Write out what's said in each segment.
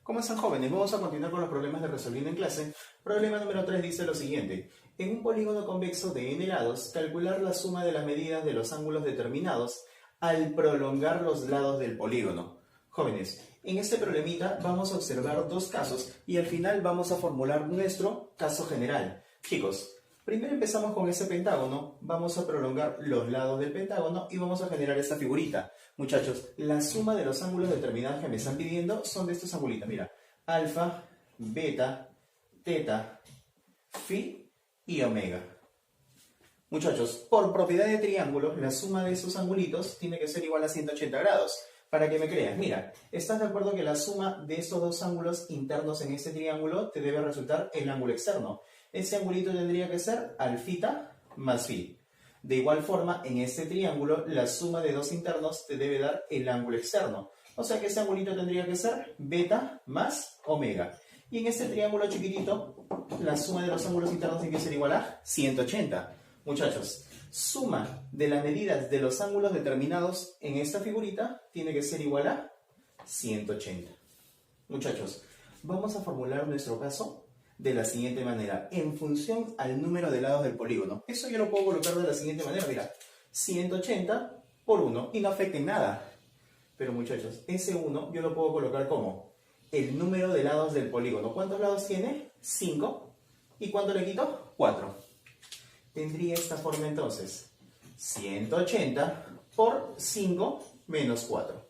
¿Cómo están, jóvenes? Vamos a continuar con los problemas de resolviendo en clase. Problema número 3 dice lo siguiente. En un polígono convexo de n lados, calcular la suma de las medidas de los ángulos determinados al prolongar los lados del polígono. Jóvenes, en este problemita vamos a observar dos casos y al final vamos a formular nuestro caso general. Chicos, primero empezamos con ese pentágono, vamos a prolongar los lados del pentágono y vamos a generar esta figurita. Muchachos, la suma de los ángulos determinados que me están pidiendo son de estos angulitos. Mira, alfa, beta, teta, phi y omega. Muchachos, por propiedad de triángulos, la suma de esos angulitos tiene que ser igual a 180 grados. Para que me creas, mira, ¿estás de acuerdo que la suma de estos dos ángulos internos en este triángulo te debe resultar el ángulo externo? Ese angulito tendría que ser alfita más phi. De igual forma, en este triángulo, la suma de dos internos te debe dar el ángulo externo. O sea que ese angulito tendría que ser beta más omega. Y en este triángulo chiquitito, la suma de los ángulos internos tiene que ser igual a 180. Muchachos, suma de las medidas de los ángulos determinados en esta figurita tiene que ser igual a 180. Muchachos, vamos a formular nuestro caso de la siguiente manera, en función al número de lados del polígono. Eso yo lo puedo colocar de la siguiente manera, mira, 180 por 1 y no afecta en nada. Pero muchachos, ese 1 yo lo puedo colocar como el número de lados del polígono. ¿Cuántos lados tiene? 5. ¿Y cuánto le quito? 4. Tendría esta forma entonces, 180 por 5 menos 4.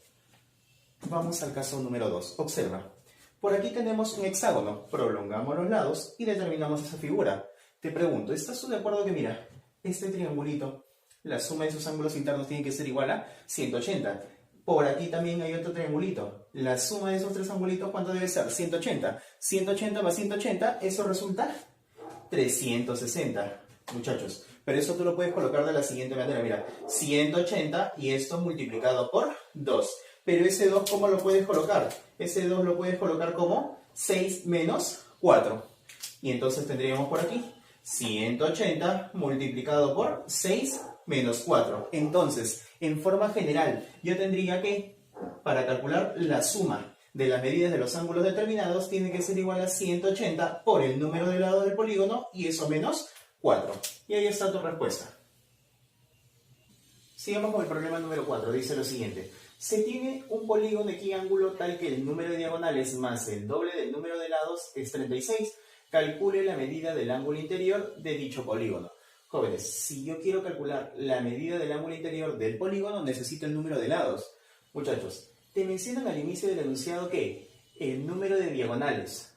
Vamos al caso número 2. Observa. Por aquí tenemos un hexágono, prolongamos los lados y determinamos esa figura. Te pregunto, ¿estás tú de acuerdo que, mira, este triangulito, la suma de sus ángulos internos tiene que ser igual a 180? Por aquí también hay otro triangulito. La suma de esos tres angulitos, ¿cuánto debe ser? 180. 180 más 180, eso resulta 360. Muchachos, pero eso tú lo puedes colocar de la siguiente manera. Mira, 180 y esto multiplicado por 2. Pero ese 2, ¿cómo lo puedes colocar? Ese 2 lo puedes colocar como 6 menos 4. Y entonces tendríamos por aquí 180 multiplicado por 6 menos 4. Entonces, en forma general, yo tendría que, para calcular la suma de las medidas de los ángulos determinados, tiene que ser igual a 180 por el número de lados del polígono y eso menos 4. Y ahí está tu respuesta. Sigamos con el problema número 4. Dice lo siguiente. Se tiene un polígono equiángulo tal que el número de diagonales más el doble del número de lados es 36. Calcule la medida del ángulo interior de dicho polígono. Jóvenes, si yo quiero calcular la medida del ángulo interior del polígono, necesito el número de lados. Muchachos, te mencionan al inicio del enunciado que el número de diagonales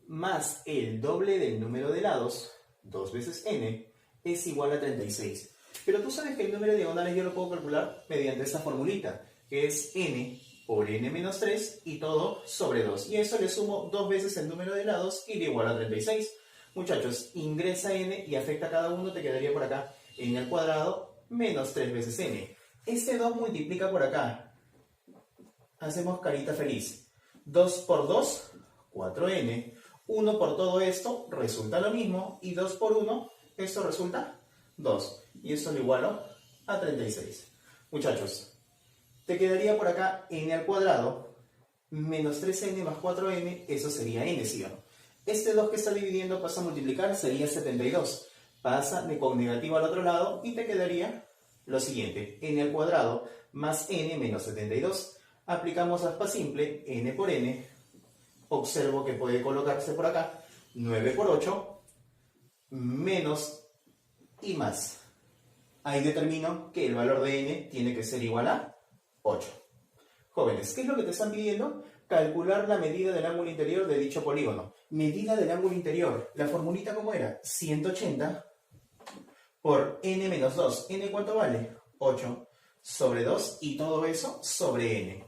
más el doble del número de lados, 2 veces n, es igual a 36. Pero tú sabes que el número de diagonales yo lo puedo calcular mediante esta formulita, que es n por n menos 3 y todo sobre 2. Y eso le sumo 2 veces el número de lados y le igual a 36. Muchachos, ingresa n y afecta a cada uno, te quedaría por acá n al cuadrado menos 3 veces n. Este 2 multiplica por acá. Hacemos carita feliz. 2 por 2, 4n. 1 por todo esto resulta lo mismo. Y 2 por 1, esto resulta 2. Y esto lo igualo a 36. Muchachos, te quedaría por acá n al cuadrado menos 3n más 4n, eso sería n, ¿sí o no? Este 2 que está dividiendo pasa a multiplicar, sería 72. Pasa con negativo al otro lado y te quedaría lo siguiente, n al cuadrado más n menos 72. Aplicamos aspa simple, n por n, observo que puede colocarse por acá, 9 por 8, menos y más. Ahí determino que el valor de n tiene que ser igual a 8. Jóvenes, ¿qué es lo que te están pidiendo? Calcular la medida del ángulo interior de dicho polígono. Medida del ángulo interior. ¿La formulita cómo era? 180 por n menos 2. ¿N cuánto vale? 8 sobre 2 y todo eso sobre n,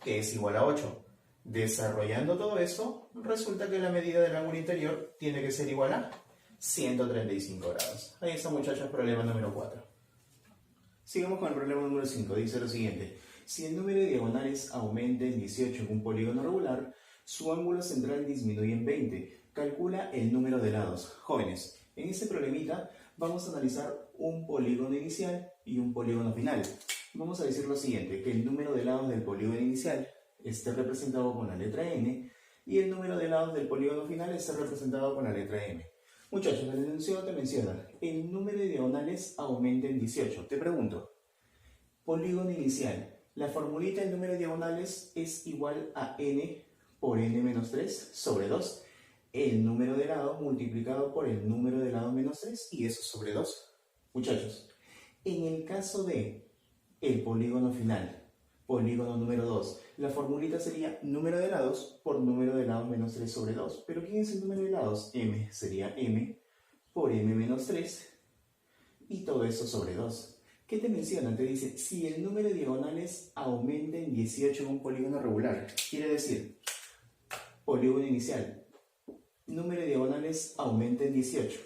que es igual a 8. Desarrollando todo esto, resulta que la medida del ángulo interior tiene que ser igual a 135 grados. Ahí está, muchachos, problema número 4. Sigamos con el problema número 5. Dice lo siguiente. Si el número de diagonales aumenta en 18 en un polígono regular, su ángulo central disminuye en 20. Calcula el número de lados. Jóvenes, en este problemita vamos a analizar un polígono inicial y un polígono final. Vamos a decir lo siguiente, que el número de lados del polígono inicial esté representado con la letra n y el número de lados del polígono final está representado con la letra M. Muchachos, el enunciado te menciona, el número de diagonales aumenta en 18. Te pregunto, polígono inicial, la formulita del número de diagonales es igual a n por n menos 3 sobre 2. El número de lados multiplicado por el número de lados menos 3 y eso sobre 2. Muchachos, en el caso de el polígono final, polígono número 2, la formulita sería número de lados por número de lados menos 3 sobre 2. ¿Pero quién es el número de lados? M sería m por m menos 3 y todo eso sobre 2. ¿Qué te mencionan? Te dice, si el número de diagonales aumenta en 18 en un polígono regular, quiere decir, polígono inicial, número de diagonales aumenta en 18.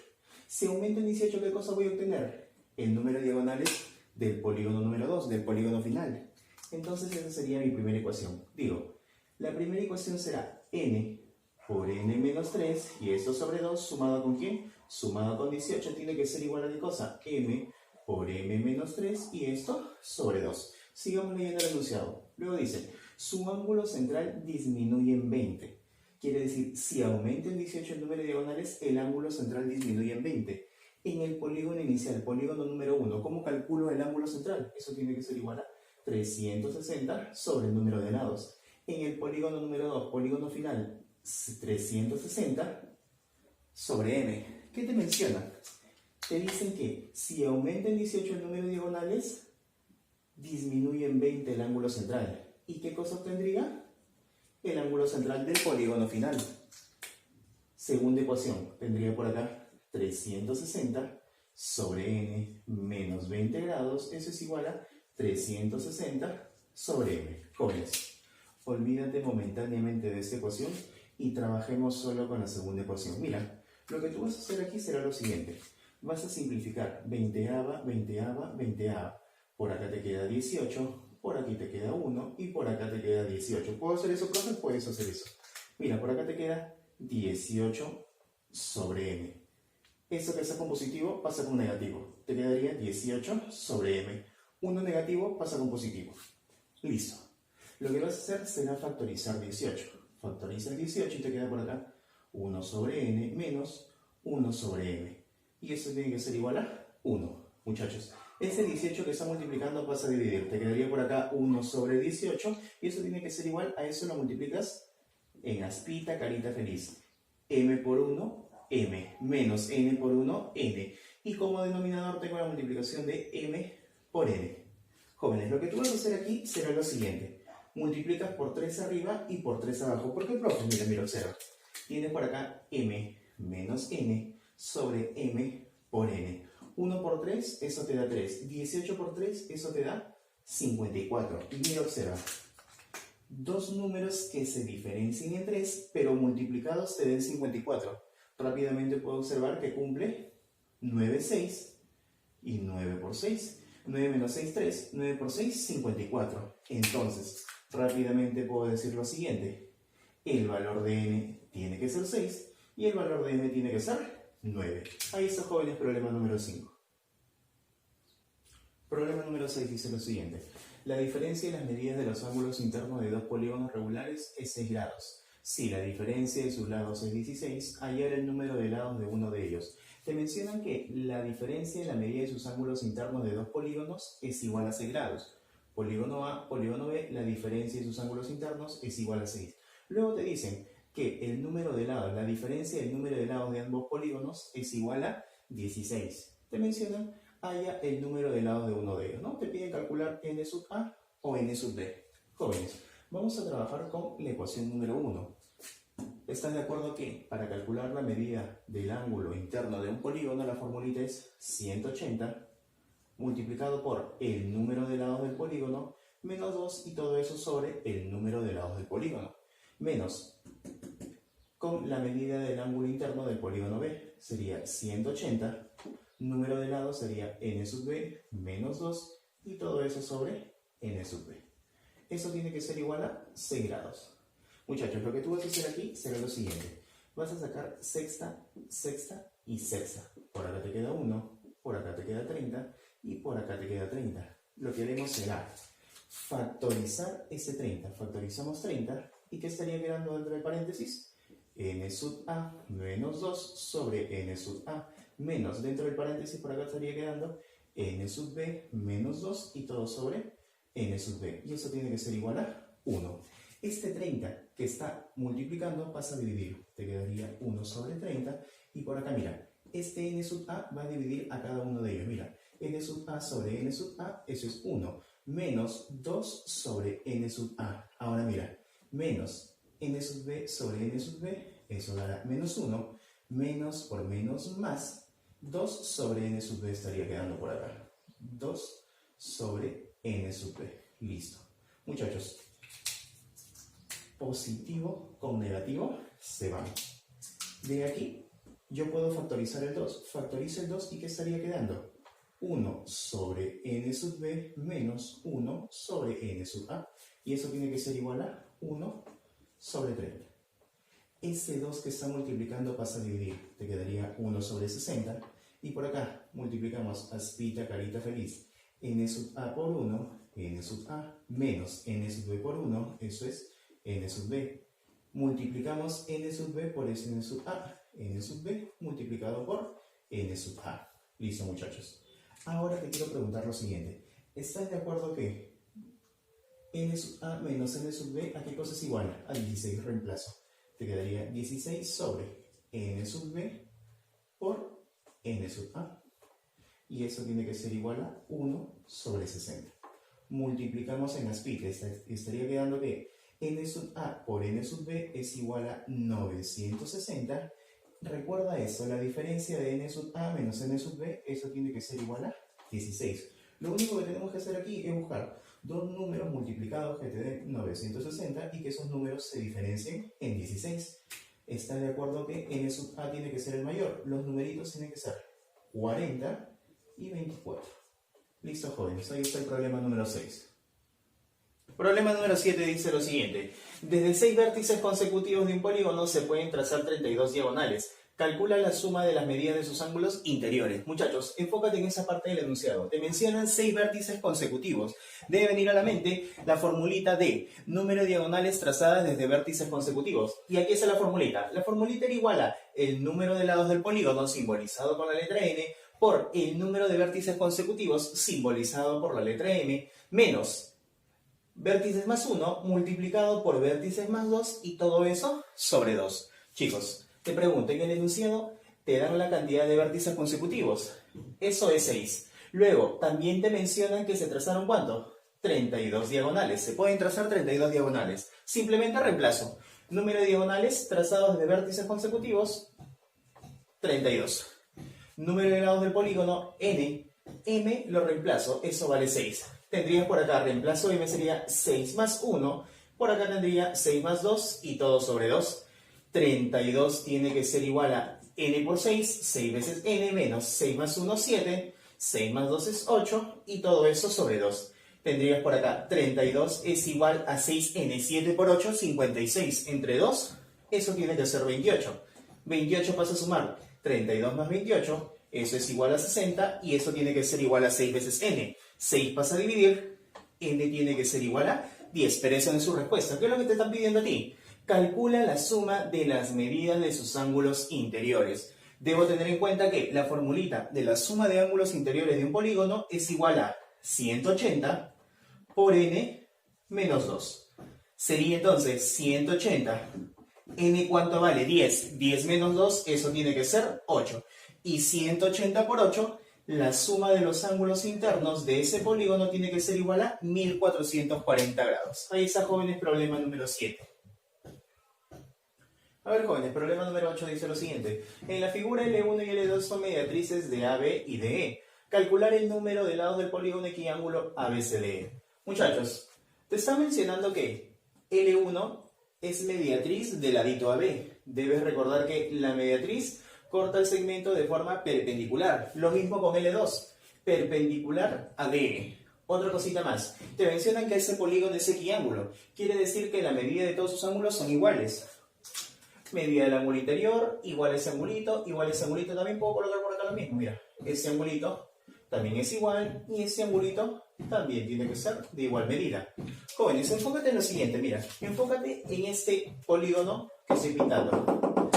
Si aumenta en 18, ¿qué cosa voy a obtener? El número de diagonales del polígono número 2, del polígono final. Entonces esa sería mi primera ecuación. Digo, la primera ecuación será n por n menos 3, y esto sobre 2, ¿sumado con quién? Sumado con 18, tiene que ser igual a qué cosa? M por m menos 3, y esto sobre 2. Sigamos leyendo el enunciado. Luego dice, su ángulo central disminuye en 20. Quiere decir, si aumenta en 18 el número de diagonales, el ángulo central disminuye en 20. En el polígono inicial, polígono número 1, ¿cómo calculo el ángulo central? Eso tiene que ser igual a 360 sobre el número de lados. En el polígono número 2, polígono final, 360 sobre m. ¿Qué te menciona? Te dicen que si aumenta en 18 el número de diagonales, disminuye en 20 el ángulo central. ¿Y qué cosa obtendría? El ángulo central del polígono final. Segunda ecuación, tendría por acá 360 sobre n menos 20 grados, eso es igual a 360 sobre m. Jóvenes, olvídate momentáneamente de esta ecuación y trabajemos solo con la segunda ecuación. Mira, lo que tú vas a hacer aquí será lo siguiente. Vas a simplificar 20ava, 20ava, 20ava. Por acá te queda 18, por aquí te queda 1 y por acá te queda 18. ¿Puedo hacer eso, profe? Puedes hacer eso. Mira, por acá te queda 18 sobre m. Eso que está con positivo pasa con negativo. Te quedaría 18 sobre m. 1 negativo pasa con positivo. Listo. Lo que vas a hacer será factorizar 18. Factoriza el 18 y te queda por acá 1 sobre n menos 1 sobre m. Y eso tiene que ser igual a 1. Muchachos, ese 18 que está multiplicando pasa a dividir. Te quedaría por acá 1 sobre 18 y eso tiene que ser igual a eso, lo multiplicas en aspita, carita feliz. M por 1, m, menos n por 1, n. Y como denominador tengo la multiplicación de m por n. Jóvenes, lo que tú vas a hacer aquí será lo siguiente. Multiplicas por 3 arriba y por 3 abajo. ¿Por qué, profe? Mira, mira, observa. Tienes por acá m menos n sobre m por n. 1 por 3, eso te da 3. 18 por 3, eso te da 54. Y mira, observa. Dos números que se diferencian en 3, pero multiplicados te den 54. Rápidamente puedo observar que cumple 9, 6 y 9 por 6. 9 menos 6, 3. 9 por 6, 54. Entonces, rápidamente puedo decir lo siguiente. El valor de n tiene que ser 6 y el valor de m tiene que ser 9. Ahí está, jóvenes, problema número 5. Problema número 6 dice lo siguiente. La diferencia en las medidas de los ángulos internos de dos polígonos regulares es 6 grados. Si la diferencia de sus lados es 16, hallar el número de lados de uno de ellos. Te mencionan que la diferencia en la medida de sus ángulos internos de dos polígonos es igual a 6 grados. Polígono A, polígono B, la diferencia de sus ángulos internos es igual a 6. Luego te dicen que el número de lados, la diferencia del número de lados de ambos polígonos es igual a 16. Te mencionan haya el número de lados de uno de ellos, ¿no? Te piden calcular n sub a o n sub b. Jóvenes, vamos a trabajar con la ecuación número 1. ¿Estás de acuerdo que para calcular la medida del ángulo interno de un polígono, la formulita es 180 multiplicado por el número de lados del polígono menos 2 y todo eso sobre el número de lados del polígono menos con la medida del ángulo interno del polígono B sería 180, número de lados sería n sub b menos 2 y todo eso sobre n sub b. Eso tiene que ser igual a 6 grados. Muchachos, lo que tú vas a hacer aquí será lo siguiente. Vas a sacar sexta, sexta y sexta. Por acá te queda 1, por acá te queda 30 y por acá te queda 30. Lo que haremos será factorizar ese 30. Factorizamos 30 ¿Y qué estaría quedando dentro del paréntesis? N sub A menos 2 sobre N sub A menos, dentro del paréntesis por acá estaría quedando N sub B menos 2 y todo sobre N sub B. Y eso tiene que ser igual a 1. Este 30 que está multiplicando pasa a dividir. Te quedaría 1 sobre 30. Y por acá, mira, este N sub A va a dividir a cada uno de ellos. Mira, N sub A sobre N sub A, eso es 1. Menos 2 sobre N sub A. Ahora mira, menos N sub B sobre N sub B, eso dará menos 1. Menos por menos más, 2 sobre N sub B estaría quedando por acá. 2 sobre N sub B. Listo. Muchachos, positivo con negativo se van. De aquí yo puedo factorizar el 2. Factorizo el 2 y ¿qué estaría quedando? 1 sobre N sub B menos 1 sobre N sub A. Y eso tiene que ser igual a 1 sobre 30. Ese 2 que está multiplicando pasa a dividir. Te quedaría 1 sobre 60. Y por acá multiplicamos aspita, carita feliz. N sub A por 1, N sub A menos N sub B por 1, eso es N sub B. Multiplicamos N sub B por N sub A. N sub B multiplicado por N sub A. Listo, muchachos. Ahora te quiero preguntar lo siguiente. ¿Estás de acuerdo que N sub A menos N sub B a qué cosa es igual? A 16, reemplazo. Te quedaría 16 sobre N sub B por N sub A. Y eso tiene que ser igual a 1 sobre 60. Multiplicamos en aspite. Estaría quedando que N sub A por N sub B es igual a 960. Recuerda eso, la diferencia de N sub A menos N sub B, eso tiene que ser igual a 16. Lo único que tenemos que hacer aquí es buscar dos números multiplicados que te den 960 y que esos números se diferencien en 16. ¿Estás de acuerdo que N sub A tiene que ser el mayor? Los numeritos tienen que ser 40 y 24. Listo, jóvenes, ahí está el problema número 6. Problema número 7 dice lo siguiente. Desde 6 vértices consecutivos de un polígono se pueden trazar 32 diagonales. Calcula la suma de las medidas de sus ángulos interiores. Muchachos, enfócate en esa parte del enunciado. Te mencionan 6 vértices consecutivos. Debe venir a la mente la formulita de número de diagonales trazadas desde vértices consecutivos. ¿Y aquí está la formulita? La formulita era igual a el número de lados del polígono, simbolizado con la letra N, por el número de vértices consecutivos, simbolizado por la letra M, menos vértices más 1 multiplicado por vértices más 2 y todo eso sobre 2. Chicos, te pregunto, en el enunciado te dan la cantidad de vértices consecutivos. Eso es 6. Luego, también te mencionan que se trazaron ¿cuánto? 32 diagonales. Se pueden trazar 32 diagonales. Simplemente reemplazo. Número de diagonales trazados de vértices consecutivos, 32. Número de lados del polígono, n. M lo reemplazo, eso vale 6. Tendrías por acá, reemplazo m sería 6 más 1. Por acá tendría 6 más 2 y todo sobre 2. 32 tiene que ser igual a n por 6. 6 veces n menos 6 más 1, 7. 6 más 2 es 8 y todo eso sobre 2. Tendrías por acá 32 es igual a 6n. 7 por 8, 56. Entre 2, eso tiene que ser 28. 28 pasa a sumar 32 más 28. Eso es igual a 60 y eso tiene que ser igual a 6 veces n. 6 pasa a dividir, n tiene que ser igual a 10. Pero eso no es su respuesta. ¿Qué es lo que te están pidiendo a ti? Calcula la suma de las medidas de sus ángulos interiores. Debo tener en cuenta que la formulita de la suma de ángulos interiores de un polígono es igual a 180 por n menos 2. Sería entonces 180. ¿N cuánto vale? 10. 10 menos 2, eso tiene que ser 8. Y 180 por 8, la suma de los ángulos internos de ese polígono tiene que ser igual a 1440 grados. Ahí está, jóvenes, problema número 7. A ver, jóvenes, problema número 8 dice lo siguiente. En la figura L1 y L2 son mediatrices de AB y de E. Calcular el número de lados del polígono equiángulo ABCDE. Muchachos, te está mencionando que L1 es mediatriz del ladito AB. Debes recordar que la mediatriz corta el segmento de forma perpendicular. Lo mismo con L2, perpendicular a DE. Otra cosita más, te mencionan que ese polígono es equiángulo. Quiere decir que la medida de todos sus ángulos son iguales. Medida del ángulo interior, igual a ese angulito, igual a ese angulito. También puedo colocar por acá lo mismo. Mira, ese angulito también es igual y ese angulito también tiene que ser de igual medida. Jóvenes, enfócate en lo siguiente, mira, enfócate en este polígono que estoy pintando.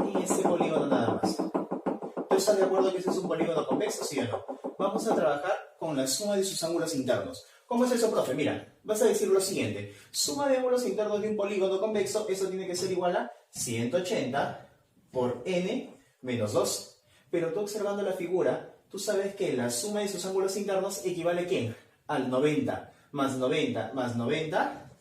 En este polígono nada más. ¿Tú estás de acuerdo que ese es un polígono convexo, sí o no? Vamos a trabajar con la suma de sus ángulos internos. ¿Cómo es eso, profe? Mira, vas a decir lo siguiente. Suma de ángulos internos de un polígono convexo, eso tiene que ser igual a 180 por n menos 2. Pero tú observando la figura, tú sabes que la suma de sus ángulos internos equivale ¿a quién? Al 90 más 90 más 90,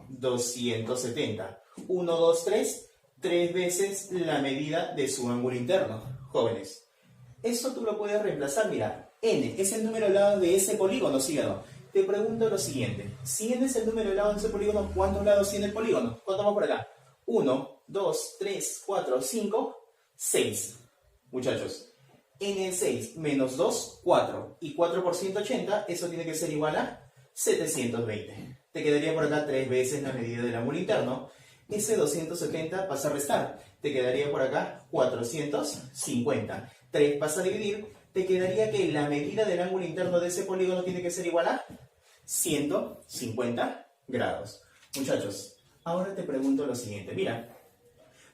270. 1, 2, 3, 3 veces la medida de su ángulo interno, jóvenes. Esto tú lo puedes reemplazar, mira, n es el número de lados de ese polígono, ¿sí o no? Te pregunto lo siguiente, si n es el número de lados de ese polígono, ¿cuántos lados tiene el polígono? Contamos por acá. 1, 2, 3, 4, 5, 6. Muchachos, n es 6 menos 2, 4. Y 4 por 180, eso tiene que ser igual a 720. Te quedaría por acá 3 veces la medida del ángulo interno. Ese 270 pasa a restar. Te quedaría por acá 450. 3 pasa a dividir. Te quedaría que la medida del ángulo interno de ese polígono tiene que ser igual a 150 grados. Muchachos, ahora te pregunto lo siguiente. Mira,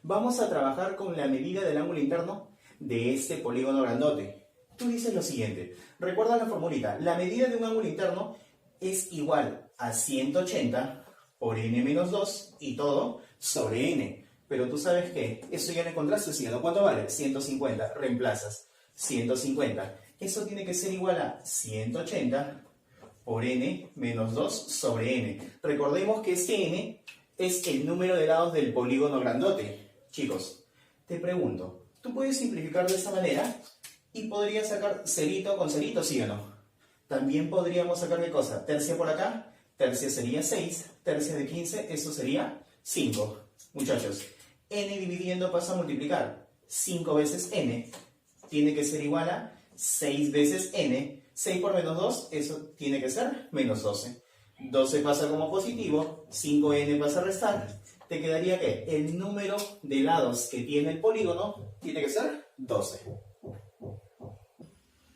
vamos a trabajar con la medida del ángulo interno de este polígono grandote. Tú dices lo siguiente. Recuerda la formulita. La medida de un ángulo interno es igual a 180 por n menos 2 y todo sobre n. Pero tú sabes que eso ya lo encontraste, ¿sí? ¿Cuánto vale? 150. Reemplazas. 150. Eso tiene que ser igual a 180 por n menos 2 sobre n. Recordemos que este n es el número de lados del polígono grandote. Chicos, te pregunto, ¿tú puedes simplificar de esta manera? Y podrías sacar cerito con cerito, ¿sí o no? También podríamos sacar ¿qué cosa? Tercia por acá, tercia sería 6, tercia de 15, eso sería 5. Muchachos, n dividiendo pasa a multiplicar. 5 veces n tiene que ser igual a 6 veces n. 6 por menos 2, eso tiene que ser menos 12. 12 pasa como positivo, 5n pasa a restar. Te quedaría que el número de lados que tiene el polígono tiene que ser 12.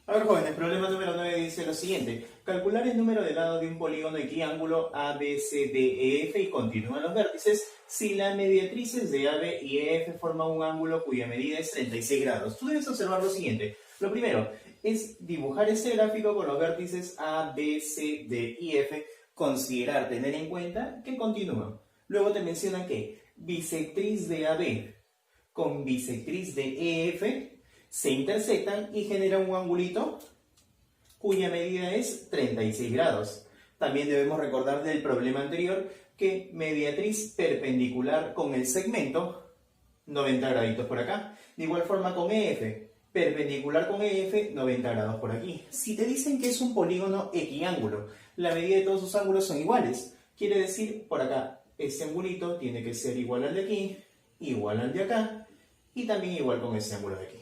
A ver, jóvenes, problema número 9 dice lo siguiente. Calcular el número de lados de un polígono equiángulo ABCDEF y continúan los vértices si las mediatrices de AB y EF forman un ángulo cuya medida es 36 grados. Tú debes observar lo siguiente. Lo primero es dibujar este gráfico con los vértices A, B, C, D y F, considerar, tener en cuenta que continúan. Luego te mencionan que bisectriz de AB con bisectriz de EF se intersectan y generan un angulito cuya medida es 36 grados. También debemos recordar del problema anterior que mediatriz perpendicular con el segmento, 90 graditos por acá. De igual forma con EF, perpendicular con EF, 90 grados por aquí. Si te dicen que es un polígono equiángulo, la medida de todos sus ángulos son iguales. Quiere decir, por acá, este angulito tiene que ser igual al de aquí, igual al de acá, y también igual con este ángulo de aquí.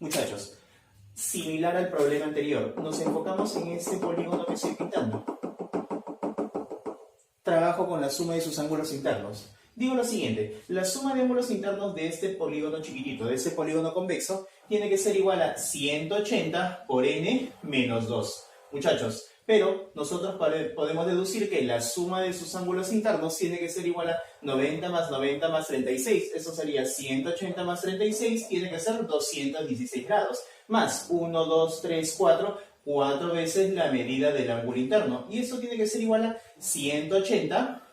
Muchachos, similar al problema anterior, nos enfocamos en este polígono que estoy pintando. Trabajo con la suma de sus ángulos internos. Digo lo siguiente, la suma de ángulos internos de este polígono chiquitito, de este polígono convexo, tiene que ser igual a 180 por n menos 2. Muchachos, pero nosotros podemos deducir que la suma de sus ángulos internos tiene que ser igual a 90 más 90 más 36. Eso sería 180 más 36, tiene que ser 216 grados. Más 1, 2, 3, 4, 4 veces la medida del ángulo interno. Y eso tiene que ser igual a 180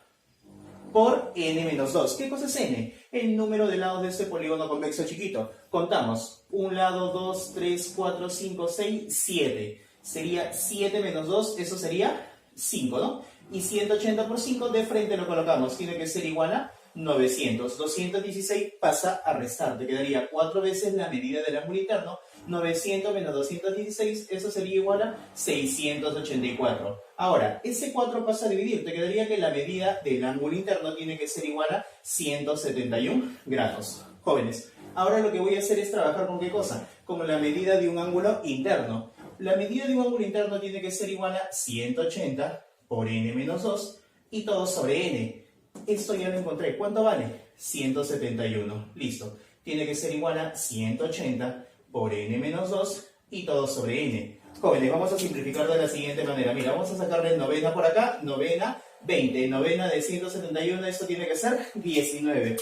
por n menos 2. ¿Qué cosa es n? El número de lados de este polígono convexo chiquito. Contamos. Un lado, 2, 3, 4, 5, 6, 7. Sería 7 menos 2, eso sería 5, ¿no? Y 180 por 5 de frente lo colocamos. Tiene que ser igual a 900. 216 pasa a restar. Te quedaría 4 veces la medida del ángulo interno. 900 menos 216, eso sería igual a 684. Ahora, ese 4 pasa a dividir. Te quedaría que la medida del ángulo interno tiene que ser igual a 171 grados. Jóvenes, ahora lo que voy a hacer es trabajar con ¿qué cosa? Con la medida de un ángulo interno. La medida de un ángulo interno tiene que ser igual a 180 por n menos 2 y todo sobre n. Esto ya lo encontré. ¿Cuánto vale? 171. Listo. Tiene que ser igual a 180 por n menos 2 y todo sobre n. Jóvenes, vamos a simplificar de la siguiente manera. Mira, vamos a sacarle novena por acá, novena, 20. Novena de 171, esto tiene que ser 19.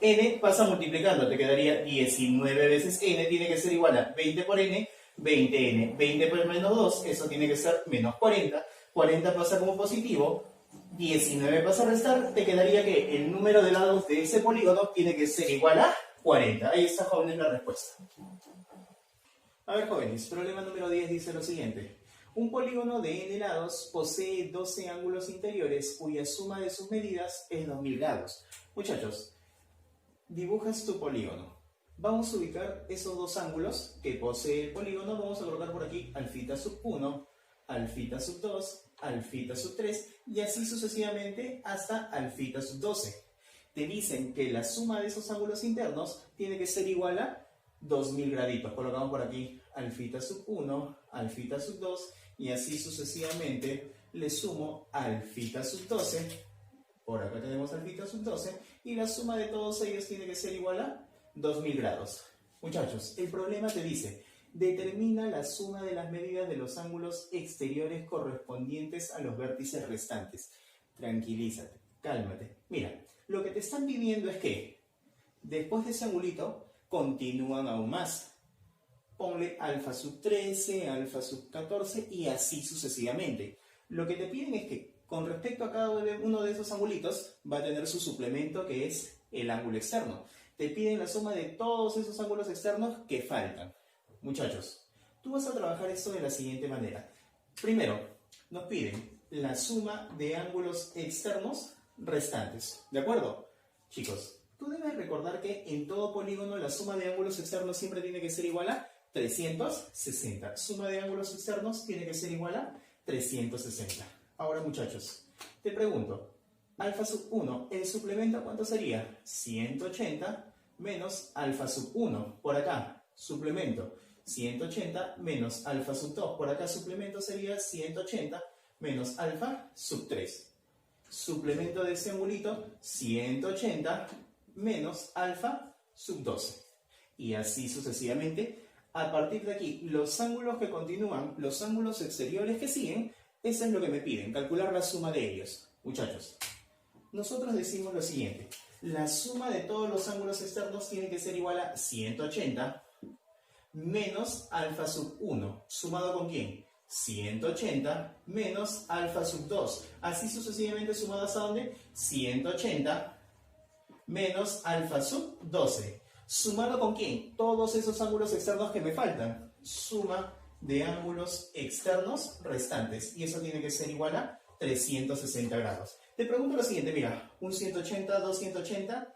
N pasa multiplicando, te quedaría 19 veces n, tiene que ser igual a 20 por n, 20n. 20 por menos 2, eso tiene que ser menos 40. 40 pasa como positivo, 19 pasa a restar, te quedaría que el número de lados de ese polígono tiene que ser igual a 40. Ahí está, jóvenes, la respuesta. A ver, jóvenes, problema número 10 dice lo siguiente. Un polígono de n lados posee 12 ángulos interiores cuya suma de sus medidas es 2000 grados. Muchachos, dibujas tu polígono. Vamos a ubicar esos dos ángulos que posee el polígono. Vamos a colocar por aquí alfita sub 1, alfita sub 2, alfita sub 3 y así sucesivamente hasta alfita sub 12. Te dicen que la suma de esos ángulos internos tiene que ser igual a 2000 graditos. Colocamos por aquí alfita sub 1, alfita sub 2 y así sucesivamente le sumo alfita sub 12. Por acá tenemos alfita sub 12 y la suma de todos ellos tiene que ser igual a 2000 grados. Muchachos, el problema te dice, determina la suma de las medidas de los ángulos exteriores correspondientes a los vértices restantes. Tranquilízate, cálmate. Mira, lo que te están pidiendo es que después de ese angulito continúan aún más. Ponle alfa sub 13, alfa sub 14 y así sucesivamente. Lo que te piden es que con respecto a cada uno de esos angulitos va a tener su suplemento que es el ángulo externo. Te piden la suma de todos esos ángulos externos que faltan. Muchachos, tú vas a trabajar esto de la siguiente manera. Primero, nos piden la suma de ángulos externos restantes. ¿De acuerdo? Chicos, tú debes recordar que en todo polígono la suma de ángulos externos siempre tiene que ser igual a 360. Suma de ángulos externos tiene que ser igual a 360. Ahora, muchachos, te pregunto, alfa sub 1, ¿el suplemento cuánto sería? 180 menos alfa sub 1, por acá, suplemento, 180 menos alfa sub 2, por acá suplemento sería 180 menos alfa sub 3. Suplemento de ese angulito, 180 menos alfa sub 12. Y así sucesivamente. A partir de aquí, los ángulos que continúan, los ángulos exteriores que siguen, eso es lo que me piden, calcular la suma de ellos. Muchachos, nosotros decimos lo siguiente. La suma de todos los ángulos externos tiene que ser igual a 180 menos alfa sub 1. ¿Sumado con quién? 180 menos alfa sub 2. Así sucesivamente sumado ¿hasta dónde? 180 menos alfa sub 12. ¿Sumado con quién? Todos esos ángulos externos que me faltan. Suma de ángulos externos restantes. Y eso tiene que ser igual a 360 grados. Te pregunto lo siguiente, mira. Un 180, 280,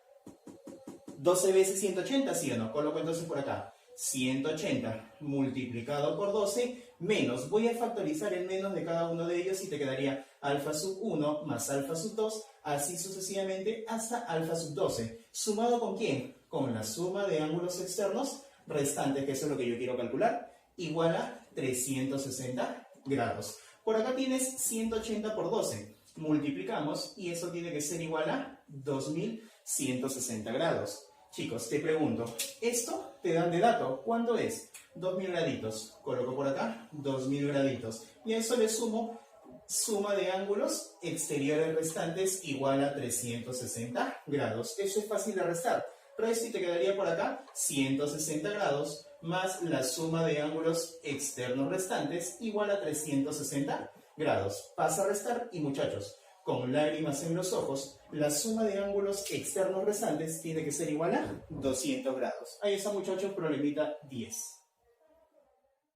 12 veces 180, ¿sí o no? Coloco entonces por acá. 180 multiplicado por 12 menos, voy a factorizar el menos de cada uno de ellos y te quedaría alfa sub 1 más alfa sub 2, así sucesivamente hasta alfa sub 12. ¿Sumado con quién? Con la suma de ángulos externos restantes, que eso es lo que yo quiero calcular, igual a 360 grados. Por acá tienes 180 por 12. Multiplicamos y eso tiene que ser igual a 2160 grados. Chicos, te pregunto, esto te dan de dato, ¿cuánto es? 2000 graditos, coloco por acá 2000 graditos y a eso le sumo suma de ángulos exteriores restantes igual a 360 grados. Eso es fácil de restar. Resto y te quedaría por acá 160 grados más la suma de ángulos externos restantes igual a 360 grados. Pasa a restar y muchachos, con lágrimas en los ojos, la suma de ángulos externos restantes tiene que ser igual a 200 grados. Ahí está, muchachos, problemita 10.